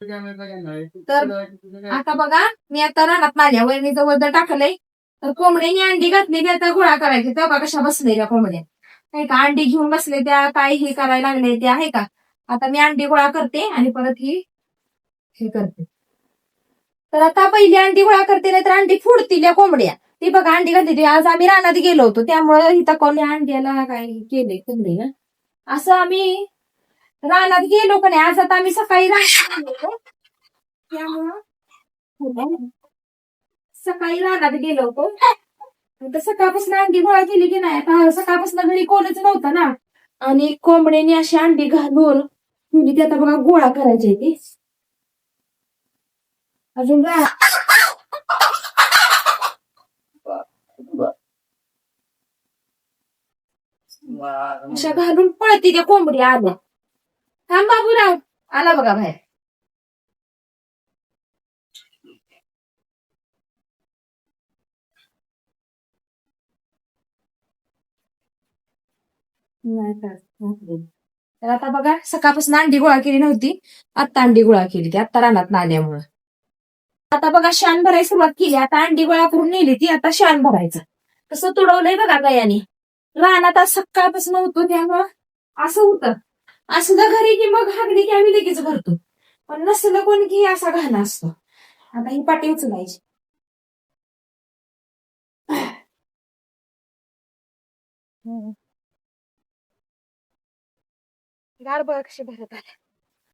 तर आता बघा, मी आता रानात माझ्या वहिनीचं वजन टाकलंय. तर कोंबड्याने अंडी घातलेली आता गोळा करायची. तेव्हा कशा बसलेल्या कोंबड्या नाही का, अंडी घेऊन बसले त्या, काय हे करायला लागले ते आहे का. आता मी अंडी गोळा करते आणि परत हे करते. तर आता पहिली अंडी गोळा करते, नाही तर अंडी फुडतील या कोंबड्या. ती बघा अंडी घातली. आज आम्ही रानात गेलो होतो त्यामुळे इथं कोणी अंड्याला काय केले कोंबडी ना, असं आम्ही रानात गेलो का नाही. आज आता आम्ही सकाळी रानात गेलो होतो त्यामुळं सकाळी रानात गेलो होतो. तर सकाळपासून अंडी गोळा केली की नाही. आता सकाळपासून घरी कोणच नव्हतं ना, आणि कोंबड्याने अशी अंडी घालून ठेवली. ती आता बघा गोळा करायची ती अजून अशा घालून पळती त्या कोंबडी आल्या. थांब बाबूराव, आला बघा बाहेर. तर आता बघा, सकाळपासून अंडी गोळा केली नव्हती, आत्ता अंडी गोळा केली ती आत्ता रानात आल्यामुळं. आता बघा शान भरायला सुरुवात केली. आता अंडी गोळा करून नेली ती, आता शान भरायचं. कसं तुडवलंय बघा गयाने. रानात आज सकाळपासून होतो त्यामुळं असं होतं. असं जर घरी की मग हागडी की आम्ही लगेच भरतो, पण नसलं कोण की असा घाण असतो. आता ही पाटी उचलायची. गार बघ कशी भरत आल्या.